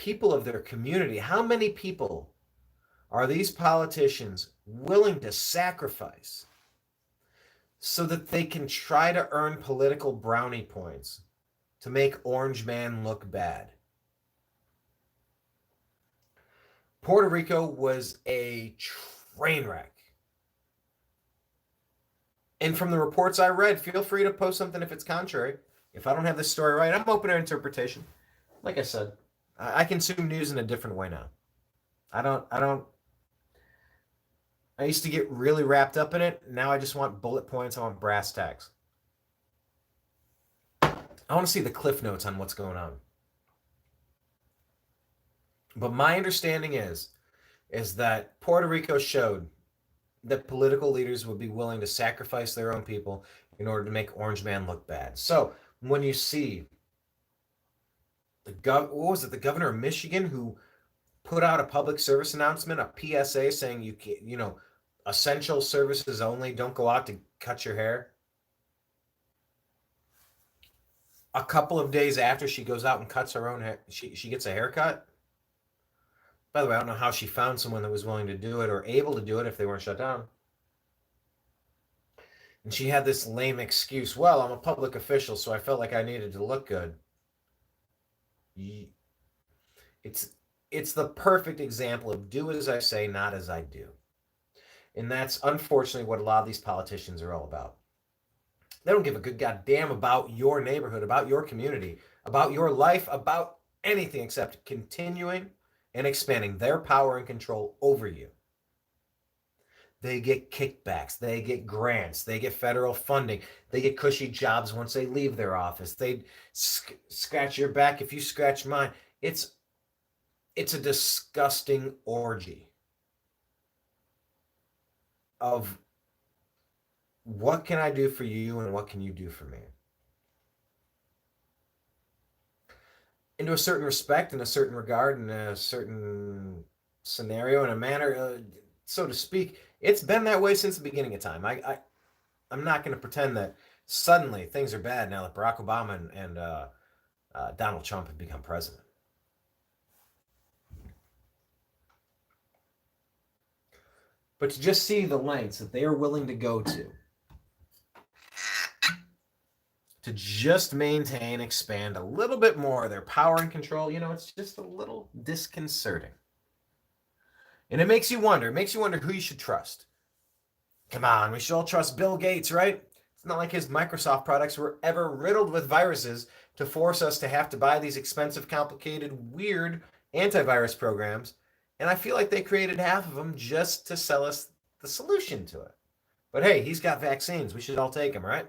people of their community. How many people are these politicians willing to sacrifice so that they can try to earn political brownie points to make Orange Man look bad? Puerto Rico was a train wreck. And from the reports I read, feel free to post something if it's contrary. If I don't have this story right, I'm open to interpretation. Like I said, I consume news in a different way now. I used to get really wrapped up in it. Now I just want bullet points. I want brass tacks. I want to see the cliff notes on what's going on. But my understanding is that Puerto Rico showed that political leaders would be willing to sacrifice their own people in order to make Orange Man look bad. So when you see the governor of Michigan who put out a public service announcement, a PSA saying essential services only, don't go out to cut your hair. A couple of days after she goes out and cuts her own hair, she gets a haircut. By the way, I don't know how she found someone that was willing to do it or able to do it if they weren't shut down. And she had this lame excuse. Well, I'm a public official, so I felt like I needed to look good. It's the perfect example of do as I say, not as I do. And that's unfortunately what a lot of these politicians are all about. They don't give a good goddamn about your neighborhood, about your community, about your life, about anything except continuing and expanding their power and control over you. They get kickbacks, they get grants, they get federal funding, they get cushy jobs once they leave their office. They scratch your back if you scratch mine. It's a disgusting orgy of what can I do for you and what can you do for me? Into a certain respect, in a certain regard, in a certain scenario, in a manner, so to speak, it's been that way since the beginning of time. I'm not going to pretend that suddenly things are bad now that Barack Obama and Donald Trump have become president. But to just see the lengths that they are willing to go to just maintain, expand a little bit more of their power and control, it's just a little disconcerting. And it makes you wonder who you should trust. Come on, we should all trust Bill Gates, right? It's not like his Microsoft products were ever riddled with viruses to force us to have to buy these expensive, complicated, weird antivirus programs. And I feel like they created half of them just to sell us the solution to it. But hey, he's got vaccines. We should all take them, right?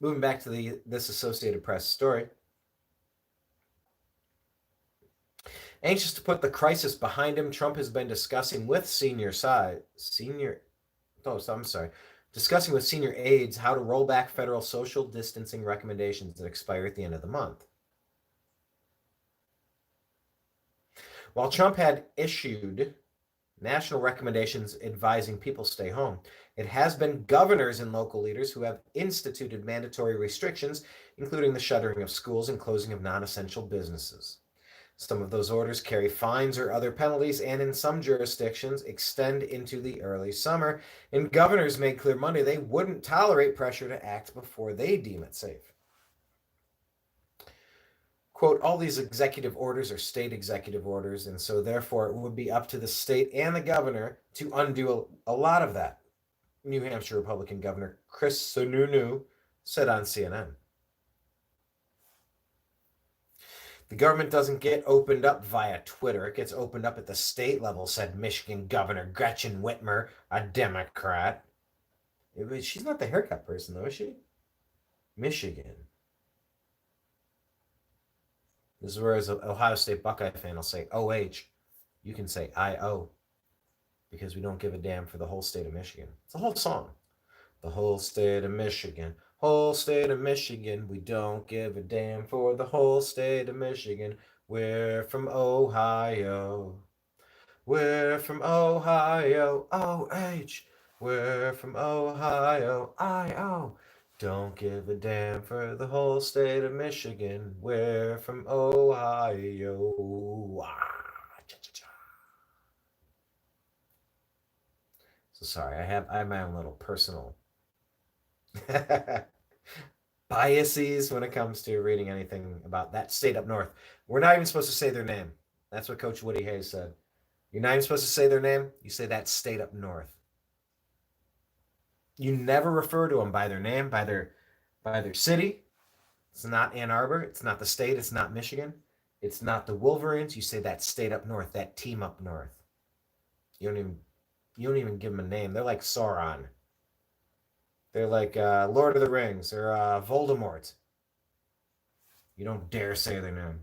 Moving back to this Associated Press story. Anxious to put the crisis behind him, Trump has been discussing with senior aides how to roll back federal social distancing recommendations that expire at the end of the month. While Trump had issued national recommendations advising people stay home, it has been governors and local leaders who have instituted mandatory restrictions, including the shuttering of schools and closing of non-essential businesses. Some of those orders carry fines or other penalties, and in some jurisdictions extend into the early summer. And governors made clear Monday they wouldn't tolerate pressure to act before they deem it safe. Quote, all these executive orders are state executive orders, and so therefore it would be up to the state and the governor to undo a lot of that, New Hampshire Republican Governor Chris Sununu said on CNN. The government doesn't get opened up via Twitter. It gets opened up at the state level, said Michigan Governor Gretchen Whitmer, a Democrat. She's not the haircut person, though, is she? Michigan. This is where, as an Ohio State Buckeye fan, I'll say OH. You can say IO. Because we don't give a damn for the whole state of Michigan. It's a whole song. The whole state of Michigan. Whole state of Michigan, we don't give a damn for the whole state of Michigan. We're from Ohio. We're from Ohio. OH. We're from Ohio. IO. Don't give a damn for the whole state of Michigan. We're from Ohio. Cha-cha-cha. So sorry, I have my own little personal biases when it comes to reading anything about that state up north. We're not even supposed to say their name. That's what Coach Woody Hayes said. You're not even supposed to say their name. You say that state up north. You never refer to them by their name, by their city. It's not Ann Arbor. It's not the state. It's not Michigan. It's not the Wolverines. You say that state up north, that team up north. You don't even give them a name. They're like Sauron. They're like Lord of the Rings or Voldemort. You don't dare say their name.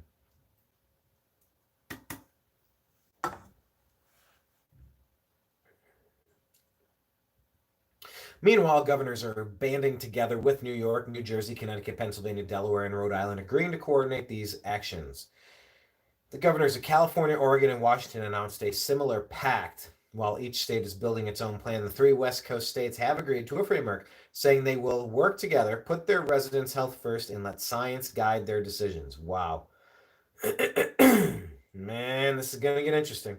Meanwhile, governors are banding together with New York, New Jersey, Connecticut, Pennsylvania, Delaware, and Rhode Island, agreeing to coordinate these actions. The governors of California, Oregon, and Washington announced a similar pact. While each state is building its own plan, the three West Coast states have agreed to a framework saying they will work together, put their residents' health first, and let science guide their decisions. Wow. Man, this is going to get interesting.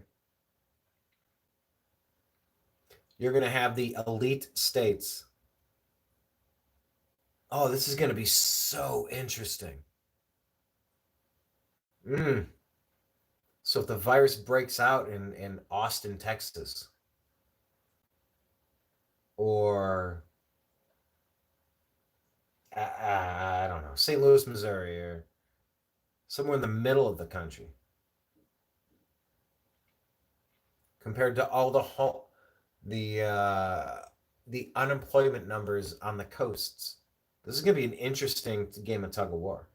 You're going to have the elite states. Oh, this is going to be so interesting. So if the virus breaks out in Austin, Texas, or I don't know, St. Louis, Missouri, or somewhere in the middle of the country, compared to all the unemployment numbers on the coasts, this is going to be an interesting game of tug of war.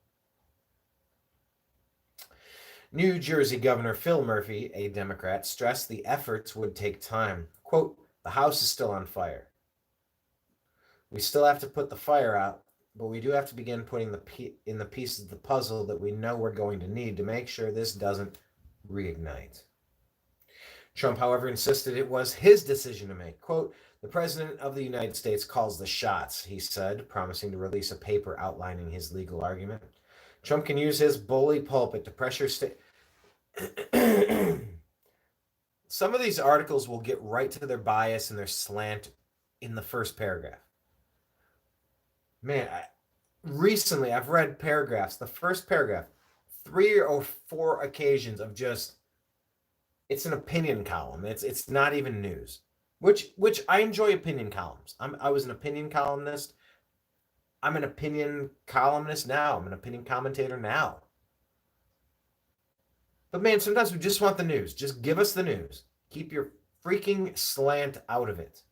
New Jersey Governor Phil Murphy, a Democrat, stressed the efforts would take time. Quote, the house is still on fire. We still have to put the fire out, but we do have to begin putting in the pieces of the puzzle that we know we're going to need to make sure this doesn't reignite. Trump, however, insisted it was his decision to make. Quote, the President of the United States calls the shots, he said, promising to release a paper outlining his legal argument. Trump can use his bully pulpit to pressure state. Some of these articles will get right to their bias and their slant in the first paragraph. Man, recently I've read paragraphs, the first paragraph, 3 or 4 occasions of just, it's an opinion column. It's not even news, which I enjoy opinion columns. I was an opinion columnist. I'm an opinion columnist now. I'm an opinion commentator now. But man, sometimes we just want the news. Just give us the news. Keep your freaking slant out of it.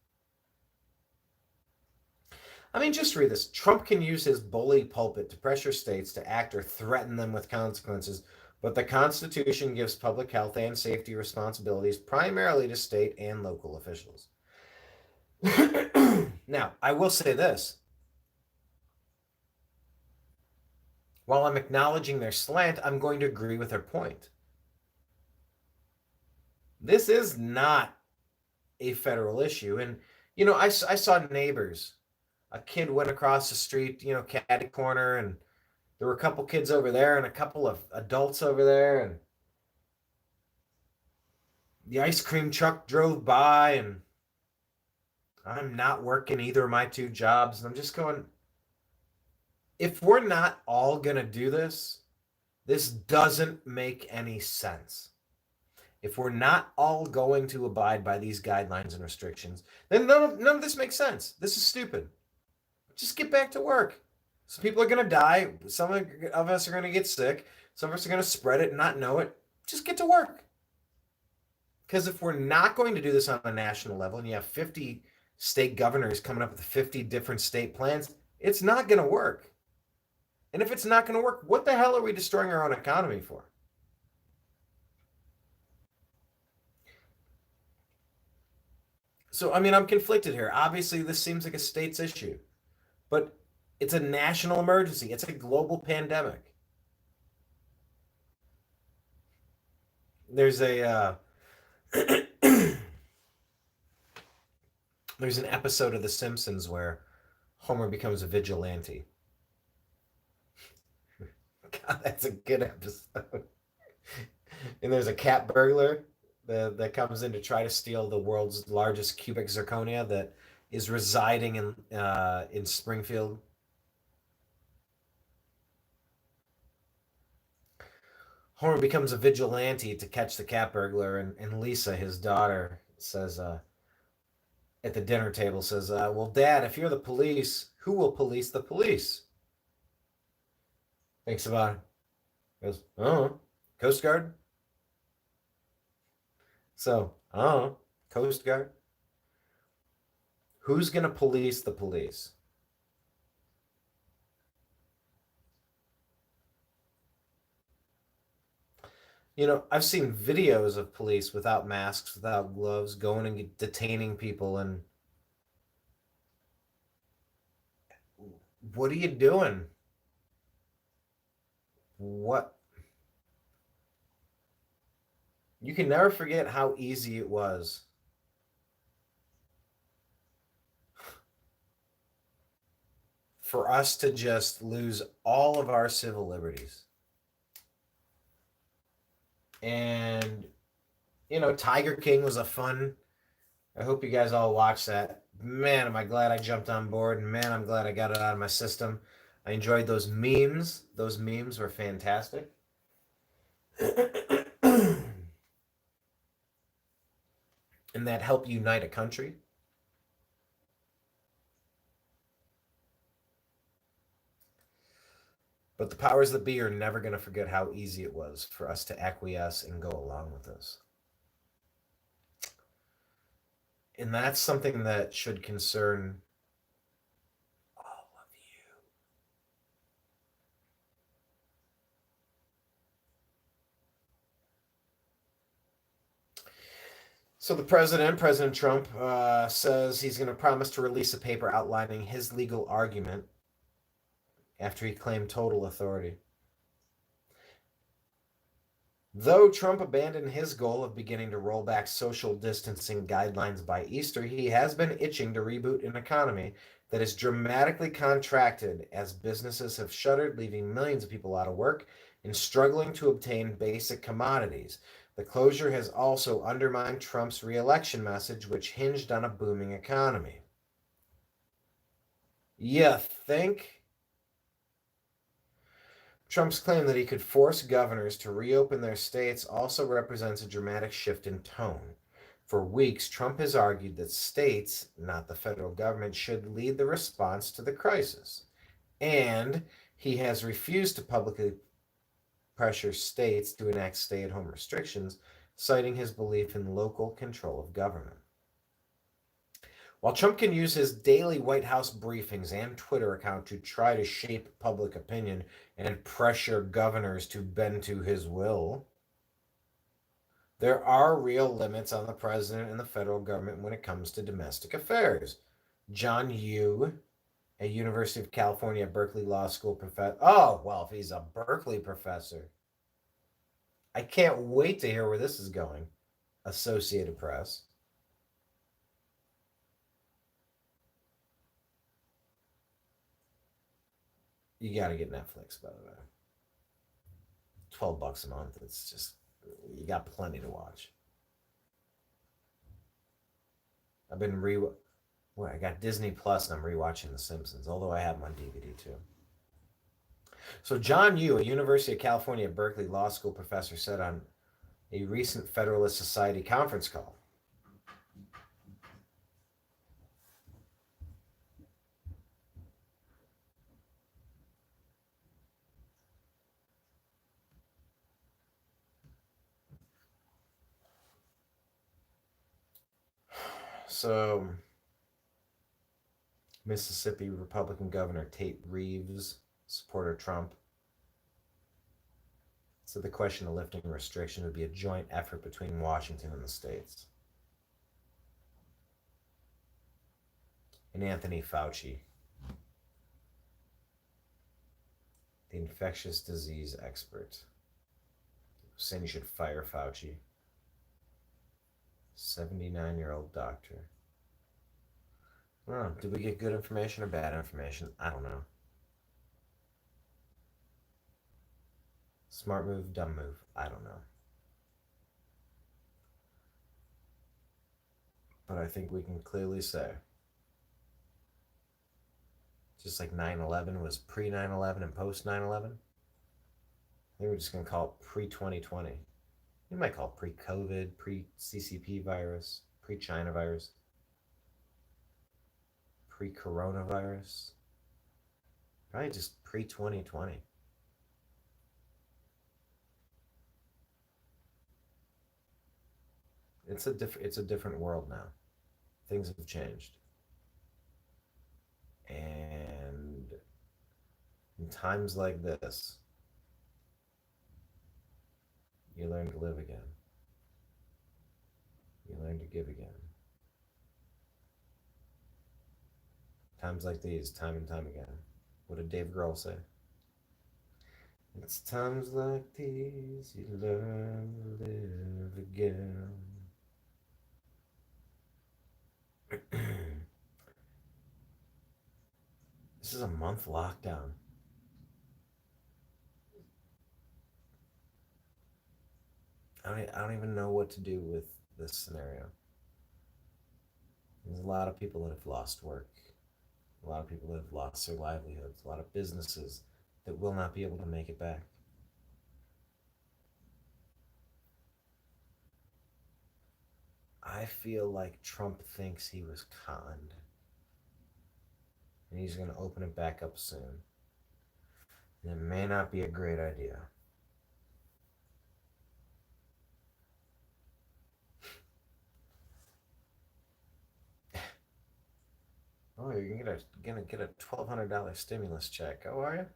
I mean, just read this. Trump can use his bully pulpit to pressure states to act or threaten them with consequences, but the Constitution gives public health and safety responsibilities primarily to state and local officials. Now, I will say this. While I'm acknowledging their slant, I'm going to agree with their point. This is not a federal issue. And, you know, I saw Neighbors. A kid went across the street, you know, catty corner, and there were a couple kids over there and a couple of adults over there. And the ice cream truck drove by, and I'm not working either of my 2 jobs. And I'm just going, if we're not all going to do this, this doesn't make any sense. If we're not all going to abide by these guidelines and restrictions, then none of this makes sense. This is stupid. Just get back to work. Some people are going to die. Some of us are going to get sick. Some of us are going to spread it and not know it. Just get to work. Because if we're not going to do this on a national level, and you have 50 state governors coming up with 50 different state plans, it's not going to work. And if it's not going to work, what the hell are we destroying our own economy for? So, I mean, I'm conflicted here. Obviously, this seems like a state's issue, but it's a national emergency. It's a global pandemic. There's there's an episode of The Simpsons where Homer becomes a vigilante. God, that's a good episode. And there's a cat burglar that comes in to try to steal the world's largest cubic zirconia that is residing in Springfield. Homer becomes a vigilante to catch the cat burglar, and Lisa, his daughter, says at the dinner table, says, "Well, Dad, if you're the police, who will police the police?" Thinks about it. Goes, "Oh, Coast Guard." So, oh, Coast Guard. Who's gonna police the police? You know, I've seen videos of police without masks, without gloves, going and detaining people. And what are you doing? What? You can never forget how easy it was for us to just lose all of our civil liberties. And, you know, Tiger King was a fun. I hope you guys all watched that. Man, am I glad I jumped on board, and man, I'm glad I got it out of my system. I enjoyed those memes. Those memes were fantastic. And that helped unite a country. But the powers that be are never going to forget how easy it was for us to acquiesce and go along with this. And that's something that should concern all of you. So the President Trump, says he's going to promise to release a paper outlining his legal argument after he claimed total authority. Though Trump abandoned his goal of beginning to roll back social distancing guidelines by Easter, he has been itching to reboot an economy that is dramatically contracted as businesses have shuttered, leaving millions of people out of work and struggling to obtain basic commodities. The closure has also undermined Trump's re-election message, which hinged on a booming economy. You think? Trump's claim that he could force governors to reopen their states also represents a dramatic shift in tone. For weeks, Trump has argued that states, not the federal government, should lead the response to the crisis. And he has refused to publicly pressure states to enact stay-at-home restrictions, citing his belief in local control of government. While Trump can use his daily White House briefings and Twitter account to try to shape public opinion and pressure governors to bend to his will, there are real limits on the president and the federal government when it comes to domestic affairs. John Yoo, a University of California, Berkeley Law School professor. Oh, well, if he's a Berkeley professor, I can't wait to hear where this is going. Associated Press. You got to get Netflix, by the way. $12 a month. It's just, you got plenty to watch. I've been I got Disney Plus and I'm rewatching The Simpsons, although I have them on DVD too. So John Yoo, a University of California, Berkeley Law School professor, said on a recent Federalist Society conference call, so Mississippi Republican Governor Tate Reeves, supporter Trump, said the question of lifting restriction would be a joint effort between Washington and the states. And Anthony Fauci, the infectious disease expert, saying you should fire Fauci. 79-year-old doctor. Oh, did we get good information or bad information? I don't know. Smart move, dumb move. I don't know. But I think we can clearly say, just like 9/11 was pre 9/11 and post 9/11, I think we're just going to call it pre 2020. You might call it pre COVID, pre CCP virus, pre China virus, pre coronavirus. Probably just pre 2020. It's a different world now. Things have changed. And in times like this, you learn to live again. You learn to give again. Times like these, time and time again. What did Dave Grohl say? It's times like these you learn to live again. This is a month lockdown. I don't even know what to do with this scenario. There's a lot of people that have lost work, a lot of people that have lost their livelihoods, a lot of businesses that will not be able to make it back. I feel like Trump thinks he was conned and he's going to open it back up soon. And it may not be a great idea. Oh, you're gonna get a $1,200 stimulus check. Oh, are you?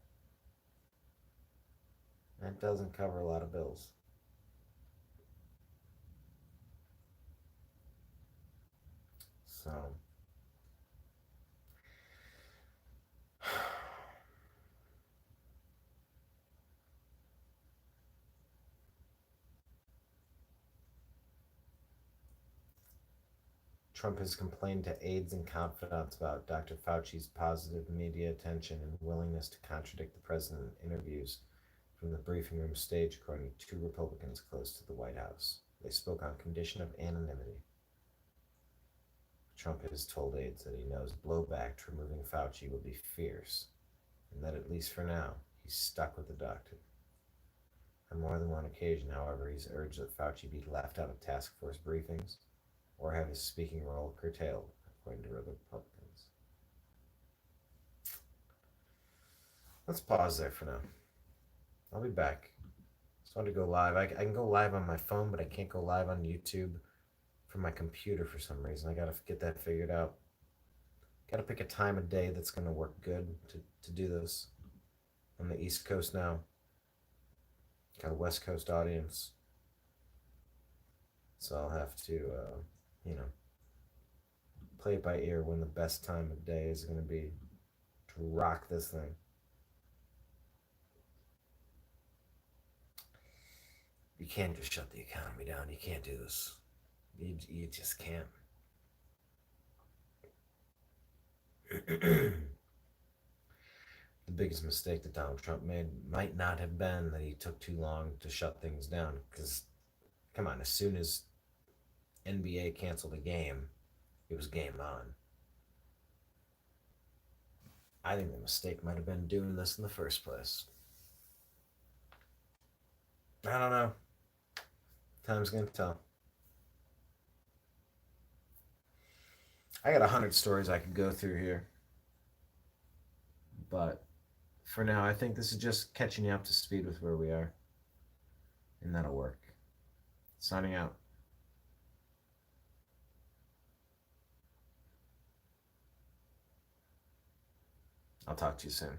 That doesn't cover a lot of bills. So, Trump has complained to aides and confidants about Dr. Fauci's positive media attention and willingness to contradict the president in interviews from the briefing room stage, according to two Republicans close to the White House. They spoke on condition of anonymity. Trump has told aides that he knows blowback to removing Fauci will be fierce, and that at least for now, he's stuck with the doctor. On more than one occasion, however, he's urged that Fauci be left out of task force briefings or have his speaking role curtailed, according to other Republicans. Let's pause there for now. I'll be back. Just wanted to go live. I can go live on my phone, but I can't go live on YouTube from my computer for some reason. I gotta get that figured out. Gotta pick a time of day that's gonna work good to do this. I'm on the East Coast now. Got a West Coast audience. So I'll have to, you know, play it by ear when the best time of day is going to be to rock this thing. You can't just shut the economy down. You can't do this. You just can't. The biggest mistake that Donald Trump made might not have been that he took too long to shut things down. Because, come on, as soon as NBA canceled a game, it was game on. I think the mistake might have been doing this in the first place. I don't know. Time's gonna tell. I got 100 stories I could go through here, but for now, I think this is just catching you up to speed with where we are, and that'll work. Signing out. I'll talk to you soon.